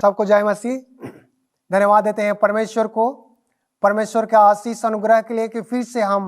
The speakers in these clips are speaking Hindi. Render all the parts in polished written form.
सबको जय मसीह। धन्यवाद देते हैं परमेश्वर को, परमेश्वर के आशीष अनुग्रह के लिए कि फिर से हम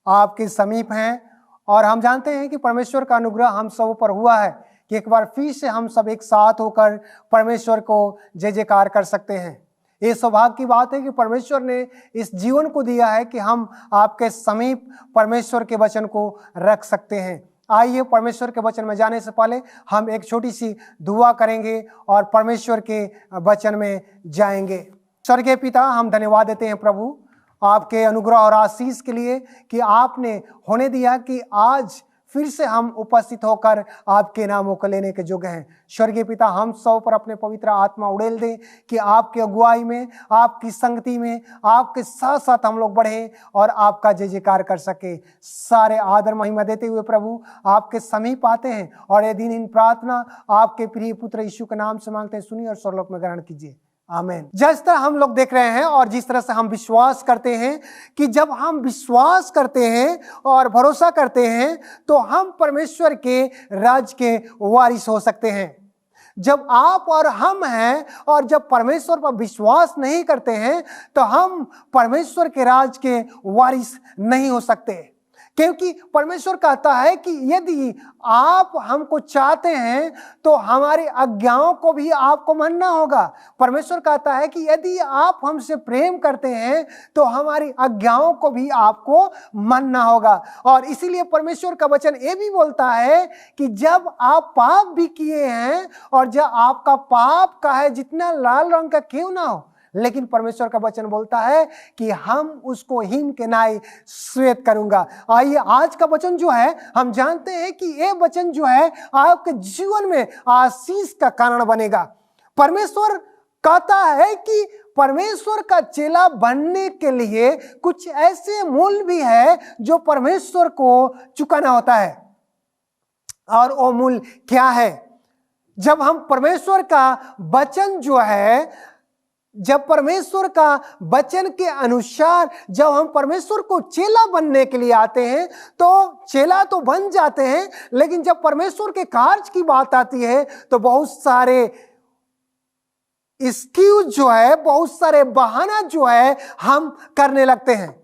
आपके समीप हैं। और हम जानते हैं कि परमेश्वर का अनुग्रह हम सब पर हुआ है कि एक बार फिर से हम सब एक साथ होकर परमेश्वर को जय जयकार कर सकते हैं। ये सौभाग्य की बात है कि परमेश्वर ने इस जीवन को दिया है कि हम आपके समीप परमेश्वर के वचन को रख सकते हैं। आइए परमेश्वर के वचन में जाने से पहले हम एक छोटी सी दुआ करेंगे और परमेश्वर के वचन में जाएंगे। स्वर्गीय पिता, हम धन्यवाद देते हैं प्रभु आपके अनुग्रह और आशीष के लिए कि आपने होने दिया कि आज फिर से हम उपस्थित होकर आपके नामों को लेने के योग्य हैं। स्वर्गीय पिता, हम सब पर अपने पवित्र आत्मा उड़ेल दें कि आपकी अगुवाई में, आपकी संगति में, आपके साथ साथ हम लोग बढ़ें और आपका जय जयकार कर सके। सारे आदर महिमा देते हुए प्रभु आपके समीप आते हैं और ये दिन इन प्रार्थना आपके प्रिय पुत्र यीशु के नाम से मांगते हैं, सुनिए और स्वर्लोक में ग्रहण कीजिए, आमीन। जिस तरह हम लोग देख रहे हैं और जिस तरह से हम विश्वास करते हैं कि जब हम विश्वास करते हैं और भरोसा करते हैं तो हम परमेश्वर के राज्य के वारिस हो सकते हैं। जब आप और हम हैं और जब परमेश्वर पर विश्वास नहीं करते हैं तो हम परमेश्वर के राज्य के वारिस नहीं हो सकते, क्योंकि परमेश्वर कहता है कि यदि आप हमको चाहते हैं तो हमारी आज्ञाओं को भी आपको मानना होगा। परमेश्वर कहता है कि यदि आप हमसे प्रेम करते हैं तो हमारी आज्ञाओं को भी आपको मानना होगा। और इसीलिए परमेश्वर का वचन ये भी बोलता है कि जब आप पाप भी किए हैं और जब आपका पाप का है जितना लाल रंग का क्यों ना हो, लेकिन परमेश्वर का वचन बोलता है कि हम उसको हिम के नाई श्वेत करूंगा। आइए आज का वचन जो है, हम जानते हैं कि ये वचन जो है आपके जीवन में आशीष का कारण बनेगा। परमेश्वर कहता है कि परमेश्वर का चेला बनने के लिए कुछ ऐसे मूल्य भी है जो परमेश्वर को चुकाना होता है। और वो मूल्य क्या है? जब हम परमेश्वर का वचन जो है, जब परमेश्वर का वचन के अनुसार जब हम परमेश्वर को चेला बनने के लिए आते हैं तो चेला तो बन जाते हैं, लेकिन जब परमेश्वर के कार्य की बात आती है तो बहुत सारे एक्सक्यूज जो है, बहुत सारे बहाना जो है हम करने लगते हैं।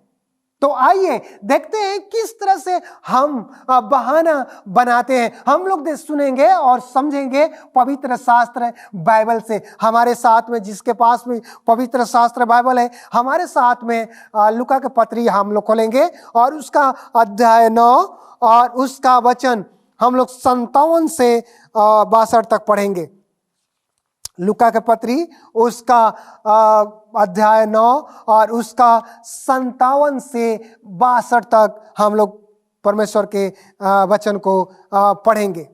तो आइए देखते हैं किस तरह से हम बहाना बनाते हैं। हम लोग सुनेंगे और समझेंगे पवित्र शास्त्र बाइबल से। हमारे साथ में जिसके पास में पवित्र शास्त्र बाइबल है, हमारे साथ में लूका के पत्री हम लोग खोलेंगे और उसका अध्याय 9 और उसका वचन हम लोग 57 से 62 तक पढ़ेंगे। लूका के पत्री उसका अध्याय 9 और उसका 57 से 62 तक हम लोग परमेश्वर के वचन को पढ़ेंगे।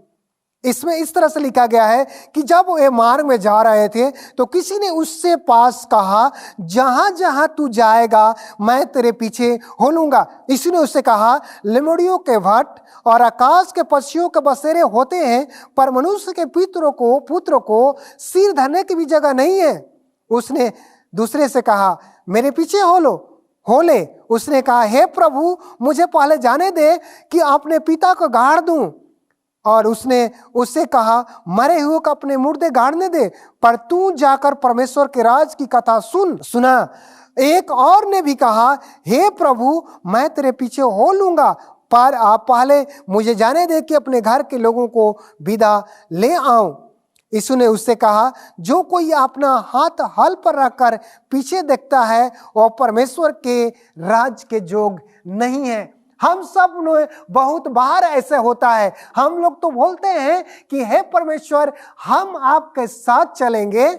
इसमें इस तरह से लिखा गया है कि जब वे मार्ग में जा रहे थे तो किसी ने उससे पास कहा, जहां जहां तू जाएगा मैं तेरे पीछे हो लूंगा। इसी ने उससे कहा, लिमड़ियों के भट्ट और आकाश के पक्षियों के बसेरे होते हैं, पर मनुष्य के पुत्र को सिर धरने की भी जगह नहीं है। उसने दूसरे से कहा, मेरे पीछे हो ले। उसने कहा, हे प्रभु, मुझे पहले जाने दे कि अपने पिता को गाड़ दूं। और उसने उससे कहा, मरे हुए को अपने मुर्दे गाड़ने दे, पर तू जाकर परमेश्वर के राज की कथा सुना। एक और ने भी कहा, हे प्रभु, मैं तेरे पीछे हो लूंगा, पर आप पहले मुझे जाने दे कि अपने घर के लोगों को विदा ले आऊं। यीशु ने उससे कहा, जो कोई अपना हाथ हल पर रखकर पीछे देखता है वह परमेश्वर के राज के जोग नहीं है। हम सब बहुत बार ऐसे होता है, हम लोग तो बोलते हैं कि हे परमेश्वर, हम आपके साथ चलेंगे,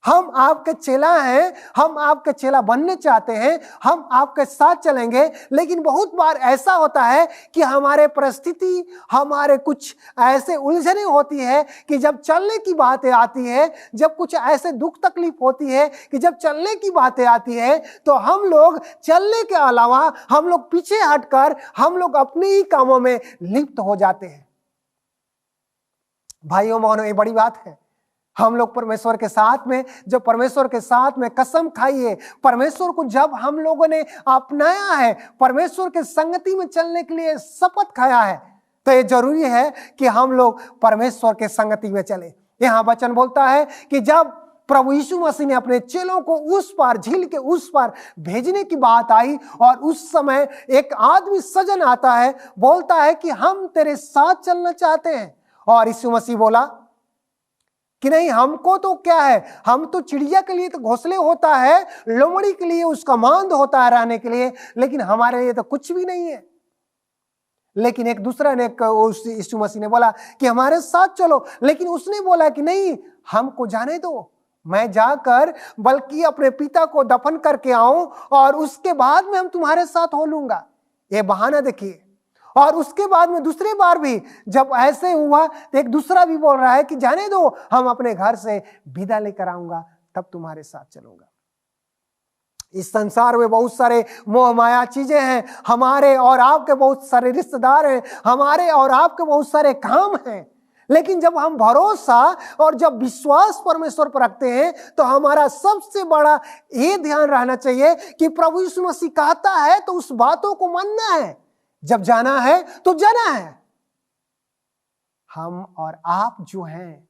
हम आपके चेला हैं, हम आपके चेला बनने चाहते हैं, हम आपके साथ चलेंगे। लेकिन बहुत बार ऐसा होता है कि हमारे परिस्थिति, हमारे कुछ ऐसे उलझने होती है कि जब चलने की बातें आती है, जब कुछ ऐसे दुख तकलीफ होती है कि जब चलने की बातें आती है तो हम लोग चलने के अलावा हम लोग पीछे हटकर हम लोग अपने ही कामों में लिप्त हो जाते हैं। भाइयों बहनों, ये बड़ी बात है। हम लोग परमेश्वर के साथ में, जब परमेश्वर के साथ में कसम खाई है, परमेश्वर को जब हम लोगों ने अपनाया है, परमेश्वर के संगति में चलने के लिए शपथ खाया है, तो ये जरूरी है कि हम लोग परमेश्वर के संगति में चले। यहाँ वचन बोलता है कि जब प्रभु यीशु मसीह ने अपने चेलों को उस पार, झील के उस पार भेजने की बात आई, और उस समय एक आदमी सजन आता है, बोलता है कि हम तेरे साथ चलना चाहते हैं। और यीशु मसीह बोला कि नहीं, हमको तो क्या है, हम तो चिड़िया के लिए तो घोंसले होता है, लोमड़ी के लिए उसका मांद होता है रहने के लिए, लेकिन हमारे लिए तो कुछ भी नहीं है। लेकिन एक दूसरा ने, यीशु मसीह ने बोला कि हमारे साथ चलो, लेकिन उसने बोला कि नहीं, हमको जाने दो, मैं जाकर बल्कि अपने पिता को दफन करके आऊं और उसके बाद में हम तुम्हारे साथ हो लूंगा। ये बहाना देखिए। और उसके बाद में दूसरी बार भी जब ऐसे हुआ तो एक दूसरा भी बोल रहा है कि जाने दो, हम अपने घर से विदा लेकर आऊंगा, तब तुम्हारे साथ चलूंगा। इस संसार में बहुत सारे मोह माया चीजें हैं, हमारे और आपके बहुत सारे रिश्तेदार हैं, हमारे और आपके बहुत सारे काम हैं, लेकिन जब हम भरोसा और जब विश्वास परमेश्वर पर रखते हैं तो हमारा सबसे बड़ा ये ध्यान रहना चाहिए कि प्रभु यीशु मसीह कहता है तो उस बातों को मानना है। जब जाना है तो जाना है। हम और आप जो हैं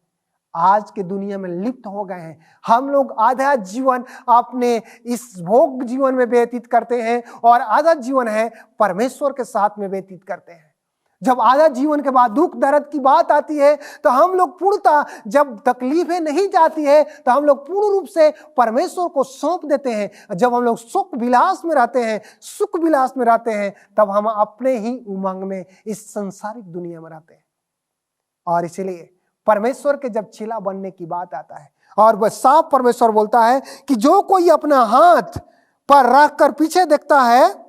आज के दुनिया में लिप्त हो गए हैं। हम लोग आधा जीवन अपने इस भोग जीवन में व्यतीत करते हैं और आधा जीवन है परमेश्वर के साथ में व्यतीत करते हैं। जब आधा जीवन के बाद दुख दर्द की बात आती है तो हम लोग पूर्णतः, जब तकलीफें नहीं जाती है तो हम लोग पूर्ण रूप से परमेश्वर को सौंप देते हैं। जब हम लोग सुख विलास में रहते हैं, सुख विलास में रहते हैं, तब हम अपने ही उमंग में इस संसारिक दुनिया में रहते हैं। और इसीलिए परमेश्वर के जब चेला बनने की बात आता है और वह साफ परमेश्वर बोलता है कि जो कोई अपना हाथ पर रखकर पीछे देखता है,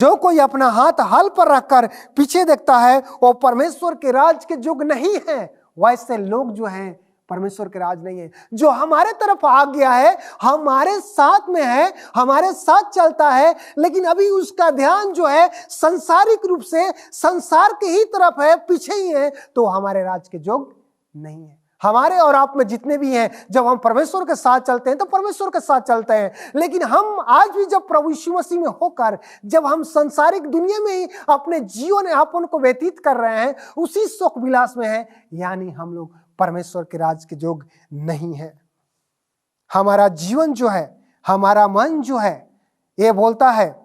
जो कोई अपना हाथ हल पर रखकर पीछे देखता है, वो परमेश्वर के राज के योग्य नहीं है। वैसे लोग जो हैं परमेश्वर के राज नहीं है। जो हमारे तरफ आ गया है, हमारे साथ में है, हमारे साथ चलता है, लेकिन अभी उसका ध्यान जो है संसारिक रूप से संसार के ही तरफ है, पीछे ही है, तो हमारे राज के योग्य नहीं है। हमारे और आप में जितने भी हैं, जब हम परमेश्वर के साथ चलते हैं तो परमेश्वर के साथ चलते हैं, लेकिन हम आज भी जब प्रभु यीशु मसीह में होकर जब हम संसारिक दुनिया में ही अपने जीवन यापन को व्यतीत कर रहे हैं, उसी सुख विलास में हैं, यानी हम लोग परमेश्वर के राज के योग्य नहीं है। हमारा जीवन जो है, हमारा मन जो है, ये बोलता है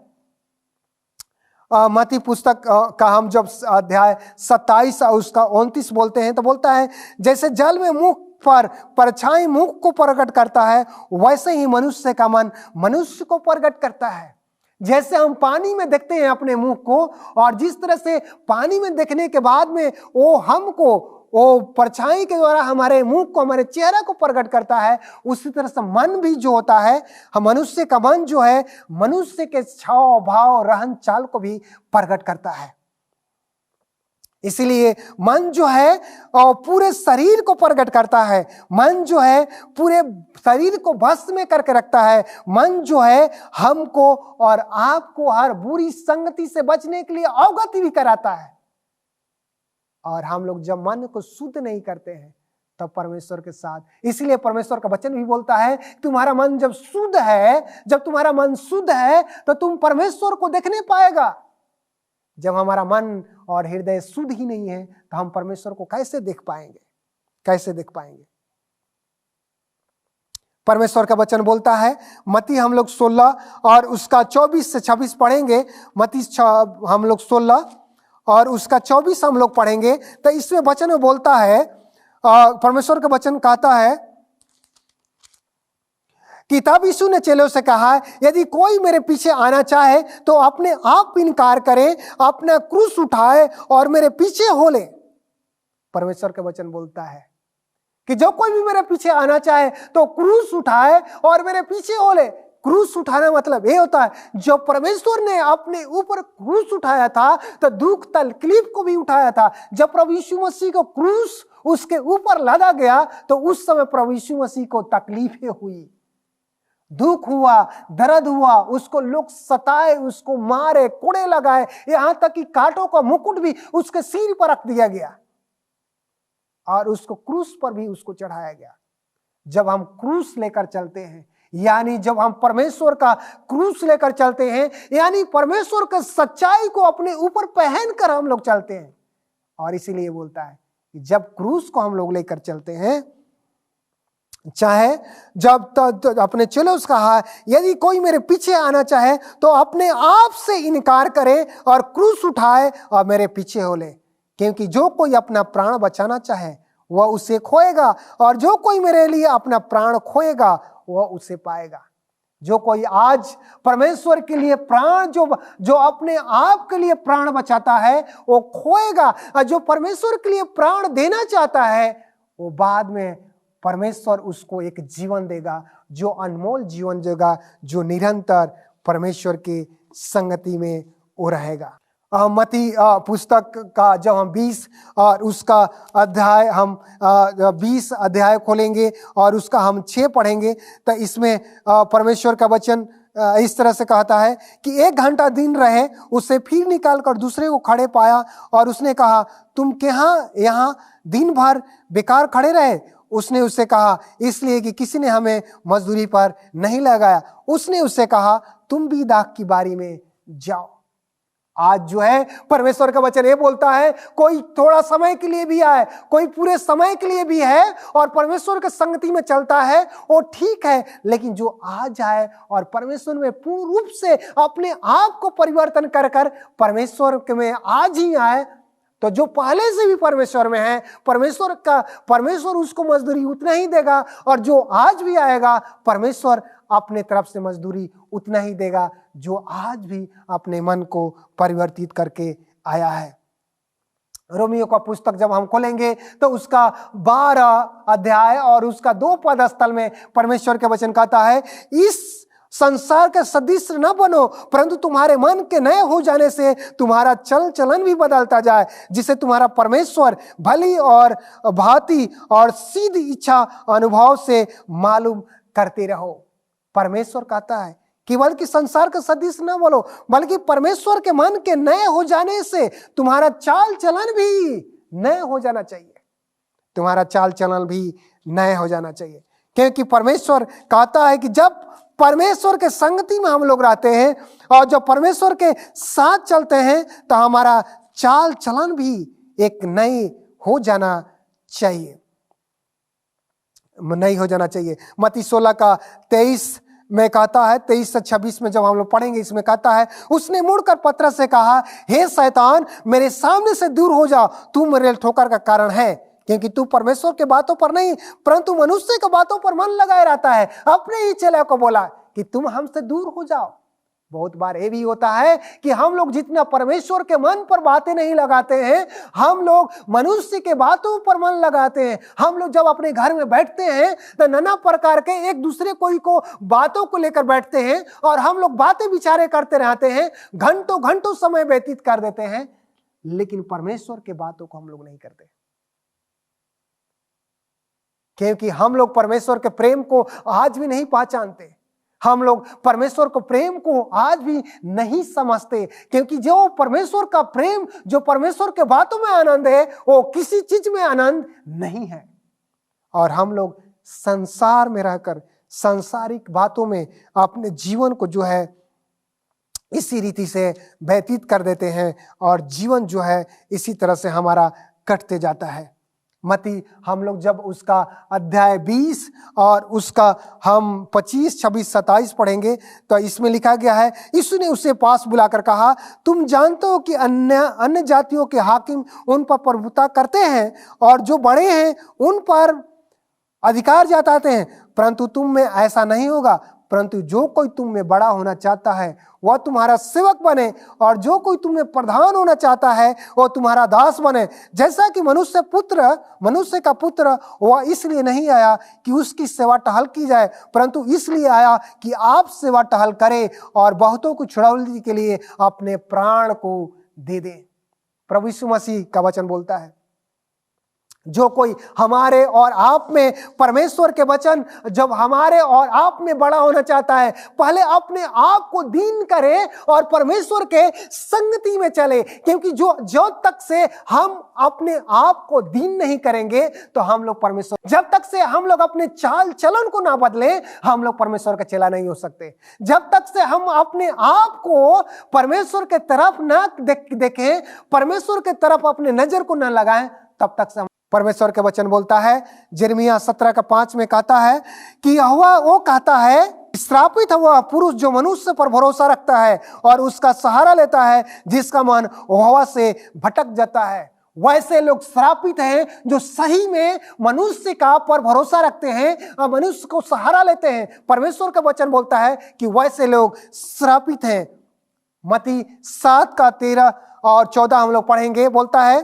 मत्ती पुस्तक का हम जब अध्याय 27 उसका 29 बोलते हैं तो बोलता है, जैसे जल में मुख पर परछाई मुख को प्रकट करता है, वैसे ही मनुष्य का मन मनुष्य को प्रकट करता है। जैसे हम पानी में देखते हैं अपने मुंह को, और जिस तरह से पानी में देखने के बाद में वो हमको वो परछाई के द्वारा हमारे मुंह को, हमारे चेहरा को प्रकट करता है, उसी तरह से मन भी जो होता है, हम मनुष्य का मन जो है मनुष्य के छाव भाव रहन चाल को भी प्रकट करता है। इसलिए मन जो है पूरे शरीर को प्रकट करता है। मन जो है पूरे शरीर को भस्म में करके रखता है। मन जो है हमको और आपको हर बुरी संगति से बचने के लिए अवगत भी कराता है। और हम लोग जब मन को शुद्ध नहीं करते हैं तब परमेश्वर के साथ, इसलिए परमेश्वर का वचन भी बोलता है तुम्हारा मन जब शुद्ध है, जब तुम्हारा मन शुद्ध है तो तुम परमेश्वर को देखने पाएगा। जब हमारा मन और हृदय शुद्ध ही नहीं है तो हम परमेश्वर को कैसे देख पाएंगे, कैसे देख पाएंगे। परमेश्वर का वचन बोलता है, मत्ती हम लोग 16 और उसका 24 से 26 पढ़ेंगे। मत्ती हम लोग 16 और उसका 24 हम लोग पढ़ेंगे। तो इसमें वचन में बोलता है, परमेश्वर का वचन कहता है कि तब यीशु ने चेलों से कहा, यदि कोई मेरे पीछे आना चाहे तो अपने आप इनकार करे, अपना क्रूस उठाए और मेरे पीछे हो ले। परमेश्वर का वचन बोलता है कि जो कोई भी मेरे पीछे आना चाहे तो क्रूस उठाए और मेरे पीछे हो ले। क्रूस उठाना मतलब ये होता है, जब परमेश्वर ने अपने ऊपर क्रूस उठाया था तो दुख तकलीफ को भी उठाया था। जब प्रभु यीशु मसीह को क्रूस उसके ऊपर लादा गया तो उस समय प्रभु यीशु मसीह को तकलीफें हुई, दुख हुआ, दर्द हुआ, उसको लोग सताए, उसको मारे, कोड़े लगाए, यहां तक कि कांटों का मुकुट भी उसके सिर पर रख दिया गया और उसको क्रूस पर भी उसको चढ़ाया गया। जब हम क्रूस लेकर चलते हैं, यानी जब हम परमेश्वर का क्रूस लेकर चलते हैं, यानी परमेश्वर के सच्चाई को अपने ऊपर पहनकर हम लोग चलते हैं। और इसीलिए बोलता है कि जब क्रूस को हम लोग लेकर चलते हैं चाहे जब अपने चेलों से कहा, यदि कोई मेरे पीछे आना चाहे तो अपने आप से इनकार करे और क्रूस उठाए और मेरे पीछे हो ले। क्योंकि जो कोई अपना प्राण बचाना चाहे वह उसे खोएगा, और जो कोई मेरे लिए अपना प्राण खोएगा वह उसे पाएगा। जो कोई आज परमेश्वर के लिए प्राण जो अपने आप के लिए प्राण बचाता है वो खोएगा, और जो परमेश्वर के लिए प्राण देना चाहता है वो बाद में परमेश्वर उसको एक जीवन देगा, जो अनमोल जीवन देगा, जो निरंतर परमेश्वर की संगति में वो रहेगा। मत्ती पुस्तक का जब हम 20 और उसका अध्याय हम 20 अध्याय खोलेंगे और उसका हम 6 पढ़ेंगे, तो इसमें परमेश्वर का वचन इस तरह से कहता है कि 1 घंटा दिन रहे, उसे फिर निकाल कर दूसरे को खड़े पाया और उसने कहा, तुम यहाँ दिन भर बेकार खड़े रहे? उसने उससे कहा, इसलिए कि किसी ने हमें मजदूरी पर नहीं लगाया। उसने उससे कहा, तुम भी दाख की बारी में जाओ। आज जो है परमेश्वर का वचन ये बोलता है, कोई थोड़ा समय के लिए भी आए, कोई पूरे समय के लिए भी है और परमेश्वर के संगति में चलता है, वो ठीक है। लेकिन जो आज आए और परमेश्वर में पूर्ण रूप से अपने आप को परिवर्तन कर परमेश्वर में आज ही आए, तो जो पहले से भी परमेश्वर में है, परमेश्वर उसको मजदूरी उतना ही देगा, और जो आज भी आएगा परमेश्वर अपने तरफ से मजदूरी उतना ही देगा, जो आज भी अपने मन को परिवर्तित करके आया है। रोमियो का पुस्तक जब हम खोलेंगे तो उसका 12 अध्याय और उसका 2 पद स्थल में परमेश्वर के वचन कहता है, इस संसार के सदृश न बनो, परंतु तुम्हारे मन के नए हो जाने से तुम्हारा चल चलन भी बदलता जाए, जिससे तुम्हारा परमेश्वर भली और भांति और सीधी इच्छा अनुभव से मालूम करते रहो। परमेश्वर कहता है कि बल्कि संसार के सदृश न बोलो, बल्कि परमेश्वर के मन के नए हो जाने से तुम्हारा चाल चलन भी नए हो जाना चाहिए। तुम्हारा चाल चलन भी नए हो जाना चाहिए, क्योंकि परमेश्वर कहता है कि जब परमेश्वर के संगति में हम लोग रहते हैं और जब परमेश्वर के साथ चलते हैं तो हमारा चाल चलन भी एक नई हो जाना चाहिए, नहीं हो जाना चाहिए। मत्ती 16 का 23 में कहता है, 23 से 26 में जब हम लोग पढ़ेंगे, इसमें कहता है, उसने मुड़कर पतरस से कहा, हे शैतान, मेरे सामने से दूर हो जा, तू मेरे ठोकर का कारण है, क्योंकि तू परमेश्वर के बातों पर नहीं परंतु मनुष्य के बातों पर मन लगाए रहता है। अपने ही चेले को बोला कि तुम हमसे दूर हो जाओ। बहुत बार ये भी होता है कि हम लोग जितना परमेश्वर के मन पर बातें नहीं लगाते हैं, हम लोग मनुष्य के बातों पर मन लगाते हैं। हम लोग जब अपने घर में बैठते हैं तो नाना प्रकार के एक दूसरे को बातों को लेकर बैठते हैं और हम लोग बातें विचारे करते रहते हैं, घंटों घंटों समय व्यतीत कर देते हैं, लेकिन परमेश्वर के बातों को हम लोग नहीं करते, क्योंकि हम लोग परमेश्वर के प्रेम को आज भी नहीं पहचानते। हम लोग परमेश्वर को प्रेम को आज भी नहीं समझते, क्योंकि जो परमेश्वर का प्रेम, जो परमेश्वर के बातों में आनंद है, वो किसी चीज में आनंद नहीं है। और हम लोग संसार में रहकर सांसारिक बातों में अपने जीवन को जो है इसी रीति से व्यतीत कर देते हैं और जीवन जो है इसी तरह से हमारा कटते जाता है। मत्ती हम लोग जब उसका अध्याय 20 और उसका हम 25, 26, 27 पढ़ेंगे तो इसमें लिखा गया है, यीशु ने उसे पास बुलाकर कहा, तुम जानते हो कि अन्य जातियों के हाकिम उन पर प्रभुता करते हैं और जो बड़े हैं उन पर अधिकार जताते हैं, परंतु तुम में ऐसा नहीं होगा। परंतु जो कोई तुम में बड़ा होना चाहता है वह तुम्हारा सेवक बने, और जो कोई तुम में प्रधान होना चाहता है वह तुम्हारा दास बने। जैसा कि मनुष्य का पुत्र वह इसलिए नहीं आया कि उसकी सेवा टहल की जाए, परंतु इसलिए आया कि आप सेवा टहल करें और बहुतों को छुड़ाने के लिए अपने प्राण को दे दे। प्रभु यीशु मसीह का वचन बोलता है, जो कोई हमारे और आप में परमेश्वर के वचन जब हमारे और आप में बड़ा होना चाहता है, पहले अपने आप को दीन करे और परमेश्वर के संगति में चले, क्योंकि जो तक से हम अपने आप को दीन नहीं करेंगे तो हम लोग परमेश्वर, जब तक से हम लोग अपने चाल चलन को ना बदले हम लोग परमेश्वर का चेला नहीं हो सकते। जब तक से हम अपने आप को परमेश्वर के तरफ ना देखें, परमेश्वर के तरफ अपने नजर को ना लगाएं, तब तक से परमेश्वर के वचन बोलता है, यिर्मयाह 17:5 में कहता है कि यहोवा वो कहता है, श्रापित है वह पुरुष जो मनुष्य पर भरोसा रखता है और उसका सहारा लेता है, जिसका मन यहोवा से भटक जाता है। वैसे लोग श्रापित हैं जो सही में मनुष्य का पर भरोसा रखते हैं और मनुष्य को सहारा लेते हैं। परमेश्वर का वचन बोलता है कि वैसे लोग श्रापित हैं। मत्ती 7:13 और 14 हम लोग पढ़ेंगे। बोलता है,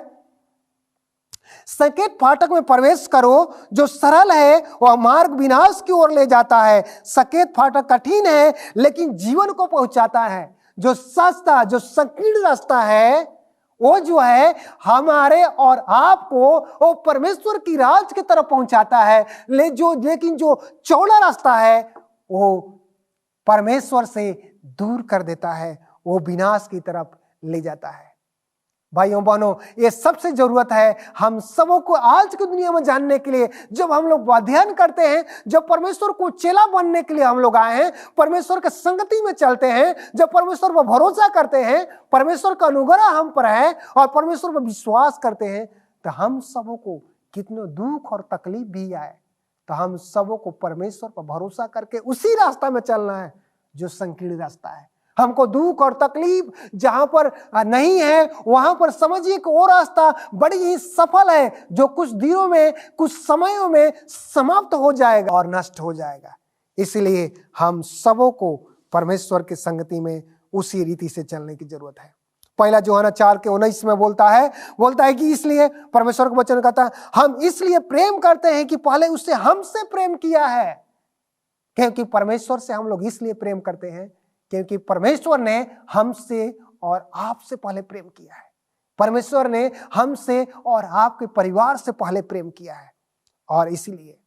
संकेत फाटक में प्रवेश करो, जो सरल है वह मार्ग विनाश की ओर ले जाता है। संकेत फाटक कठिन है लेकिन जीवन को पहुंचाता है। जो सस्ता, जो संकीर्ण रास्ता है वो जो है हमारे और आपको वो परमेश्वर की राज की तरफ पहुंचाता है। लेकिन जो चौड़ा रास्ता है वो परमेश्वर से दूर कर देता है, वो विनाश की तरफ ले जाता है। भाइयों बहनों, ये सबसे जरूरत है हम सबों को आज की दुनिया में जानने के लिए। जब हम लोग अध्ययन करते हैं, जब परमेश्वर को चेला बनने के लिए हम लोग आए हैं, परमेश्वर के संगति में चलते हैं, जब परमेश्वर पर भरोसा करते हैं, परमेश्वर का अनुग्रह हम पर है और परमेश्वर पर विश्वास करते हैं, तो हम सबों को कितने दुख और तकलीफ भी आए, तो हम सबों को परमेश्वर पर भरोसा करके उसी रास्ता में चलना है जो संकीर्ण रास्ता है। हमको दुख और तकलीफ जहां पर नहीं है वहां पर समझिए कि वो रास्ता बड़ी ही सफल है, जो कुछ दिनों में, कुछ समयों में समाप्त हो जाएगा और नष्ट हो जाएगा। इसलिए हम सबों को परमेश्वर की संगति में उसी रीति से चलने की जरूरत है। पहला यूहन्ना 4:19 में बोलता है कि इसलिए परमेश्वर का वचन कहता है, हम इसलिए प्रेम करते हैं कि पहले उससे हमसे प्रेम किया है। क्योंकि परमेश्वर से हम लोग इसलिए प्रेम करते हैं क्योंकि परमेश्वर ने हमसे और आपसे पहले प्रेम किया है। परमेश्वर ने हमसे और आपके परिवार से पहले प्रेम किया है। और इसीलिए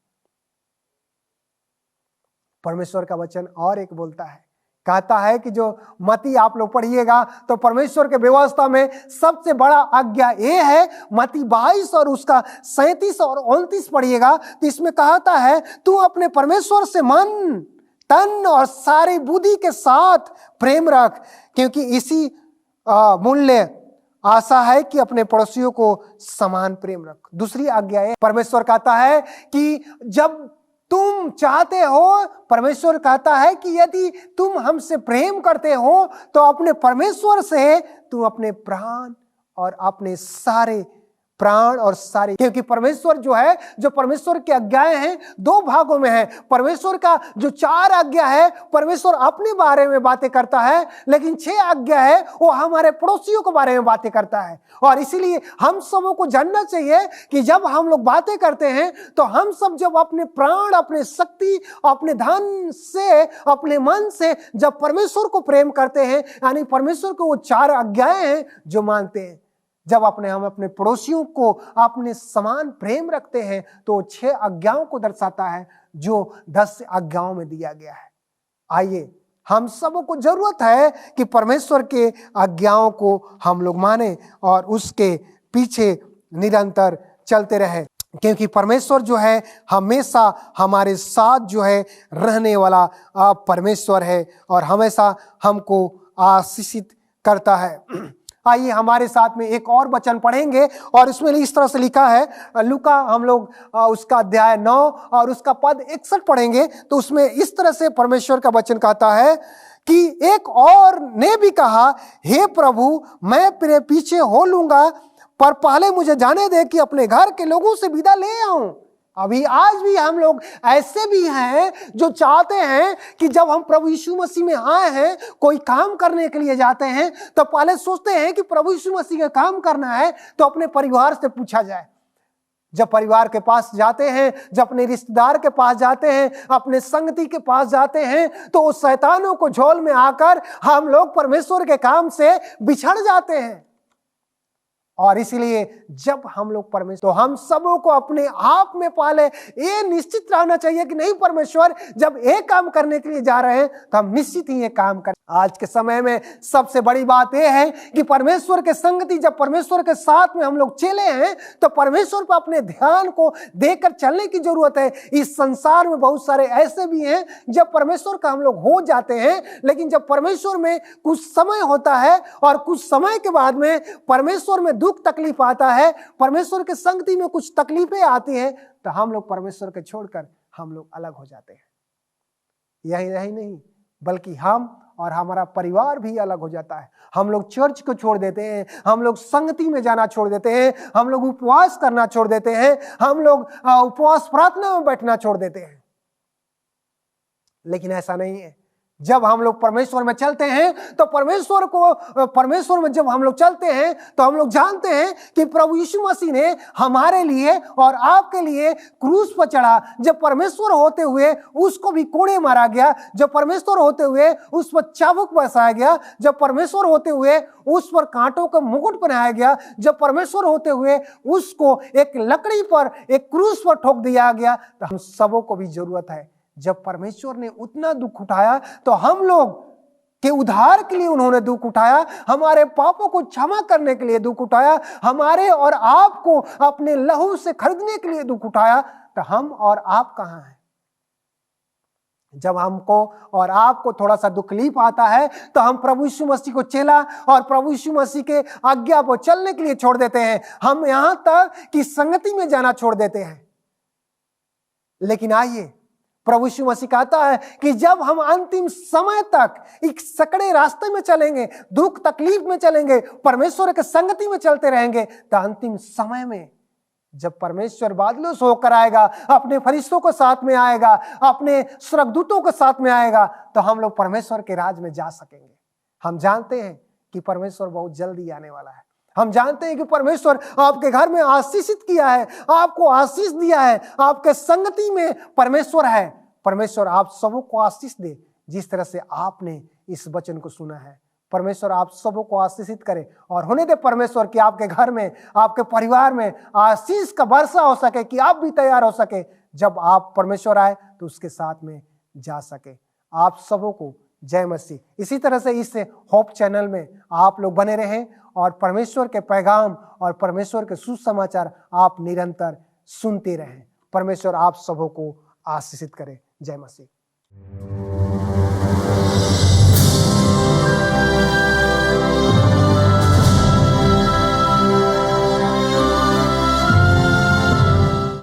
परमेश्वर का वचन और एक बोलता है, कहता है कि जो मत्ती आप लोग पढ़िएगा तो परमेश्वर के व्यवस्था में सबसे बड़ा आज्ञा ये है। मत्ती 22 और उसका 37 और 29 पढ़िएगा तो इसमें कहता है, तू अपने परमेश्वर से मन, तन और सारी बुद्धि के साथ प्रेम रख, क्योंकि इसी मूल्य आशा है कि अपने पड़ोसियों को समान प्रेम रख। दूसरी आज्ञा है, परमेश्वर कहता है कि जब तुम चाहते हो, परमेश्वर कहता है कि यदि तुम हमसे प्रेम करते हो तो अपने परमेश्वर से तुम अपने प्राण और अपने सारे प्राण और सारे, क्योंकि परमेश्वर जो है, जो परमेश्वर की आज्ञाएं हैं दो भागों में है। परमेश्वर का जो 4 आज्ञा है परमेश्वर अपने बारे में बातें करता है, लेकिन 6 आज्ञा है वो हमारे पड़ोसियों के बारे में बातें करता है। और इसीलिए हम सबों को जानना चाहिए कि जब हम लोग बातें करते हैं तो हम सब जब अपने प्राण, अपने शक्ति, अपने धन से, अपने मन से जब परमेश्वर को प्रेम करते हैं, यानी परमेश्वर को वो 4 आज्ञाएं हैं जो मानते हैं, जब हम अपने पड़ोसियों को अपने समान प्रेम रखते हैं तो 6 आज्ञाओं को दर्शाता है जो 10 आज्ञाओं में दिया गया है। आइए हम सबों को जरूरत है कि परमेश्वर के आज्ञाओं को हम लोग माने और उसके पीछे निरंतर चलते रहे, क्योंकि परमेश्वर जो है हमेशा हमारे साथ जो है रहने वाला परमेश्वर है और हमेशा हमको आशीषित करता है। आइए हमारे साथ में एक और वचन पढ़ेंगे और इसमें इस तरह से लिखा है, लूका हम लोग उसका अध्याय 9 और उसका पद 61 पढ़ेंगे तो उसमें इस तरह से परमेश्वर का वचन कहता है कि एक और ने भी कहा, हे प्रभु मैं तेरे पीछे हो लूंगा, पर पहले मुझे जाने दे कि अपने घर के लोगों से विदा ले आऊं। अभी आज भी हम लोग ऐसे भी हैं जो चाहते हैं कि जब हम प्रभु यीशु मसीह में आए हैं, कोई काम करने के लिए जाते हैं तो पहले सोचते हैं कि प्रभु यीशु मसीह का काम करना है तो अपने परिवार से पूछा जाए। जब परिवार के पास जाते हैं, जब अपने रिश्तेदार के पास जाते हैं, अपने संगति के पास जाते हैं तो उस शैतानों को झोल में आकर हम लोग परमेश्वर के काम से बिछड़ जाते हैं। और इसीलिए जब हम लोग परमेश्वर, तो हम सबों को अपने आप में पहले ये निश्चित रहना चाहिए कि नहीं, परमेश्वर जब एक काम करने के लिए जा रहे हैं तो हम निश्चित ही ये काम करें। आज के समय में सबसे बड़ी बात यह है कि परमेश्वर के संगति, जब परमेश्वर के साथ में हम लोग चले हैं तो परमेश्वर पर अपने ध्यान को देकर चलने की जरूरत है। इस संसार में बहुत सारे ऐसे भी हैं जब परमेश्वर का हम लोग हो जाते हैं, लेकिन जब परमेश्वर में कुछ समय होता है और कुछ समय के बाद में परमेश्वर में दुख तकलीफ आता है, परमेश्वर के संगति में कुछ तकलीफें आती हैं, तो हम लोग परमेश्वर को छोड़कर हम लोग अलग हो जाते हैं। यही नहीं, बल्कि हम और हमारा परिवार भी अलग हो जाता है। हम लोग चर्च को छोड़ देते हैं, हम लोग संगति में जाना छोड़ देते हैं, हम लोग उपवास करना छोड़ देते हैं, हम लोग उपवास प्रार्थना में बैठना छोड़ देते हैं। लेकिन ऐसा नहीं है। जब हम लोग परमेश्वर में चलते हैं तो परमेश्वर में जब हम लोग चलते हैं तो हम लोग जानते हैं कि प्रभु यीशु मसीह ने हमारे लिए और आपके लिए क्रूस पर चढ़ा। जब परमेश्वर होते हुए उसको भी कोड़े मारा गया, जब परमेश्वर होते हुए उस पर चाबुक बरसाया गया, जब परमेश्वर होते हुए उस पर कांटों का मुकुट पहनाया गया, जब परमेश्वर होते हुए उसको एक लकड़ी पर, एक क्रूस पर ठोक दिया गया, तो हम सबों को भी जरूरत है। जब परमेश्वर ने उतना दुख उठाया तो हम लोग के उद्धार के लिए उन्होंने दुख उठाया, हमारे पापों को क्षमा करने के लिए दुख उठाया, हमारे और आपको अपने लहू से खरीदने के लिए दुख उठाया। तो हम और आप कहां हैं? जब हमको और आपको थोड़ा सा तकलीफ आता है तो हम प्रभु यीशु मसीह को चेला और प्रभु यीशु मसीह के आज्ञा पर चलने के लिए छोड़ देते हैं। हम यहां तक कि संगति में जाना छोड़ देते हैं। लेकिन आइए, प्रभु यीशु मसीह कहता है कि जब हम अंतिम समय तक एक सकड़े रास्ते में चलेंगे, दुख तकलीफ में चलेंगे, परमेश्वर के संगति में चलते रहेंगे, तो अंतिम समय में जब परमेश्वर बादलों से होकर आएगा, अपने फरिश्तों को साथ में आएगा, अपने स्वर्गदूतों को साथ में आएगा, तो हम लोग परमेश्वर के राज में जा सकेंगे। हम जानते हैं कि परमेश्वर बहुत जल्दी आने वाला है। हम जानते हैं कि परमेश्वर आपके घर में आशीषित किया है, आपको आशीष दिया है, आपके संगति में परमेश्वर है। परमेश्वर आप सबों को आशीष दे जिस तरह से आपने इस वचन को सुना है। परमेश्वर आप सबों को आशीषित करे और होने दे परमेश्वर कि आपके घर में, आपके परिवार में आशीष का वर्षा हो सके, कि आप भी तैयार हो सके, जब आप परमेश्वर आए तो उसके साथ में जा सके। आप सबों को जय मसीह। इसी तरह से इस होप चैनल में आप लोग बने रहें और परमेश्वर के पैगाम और परमेश्वर के सुसमाचार आप निरंतर सुनते रहें। परमेश्वर आप सबों को आशीषित करे। जय मसीह।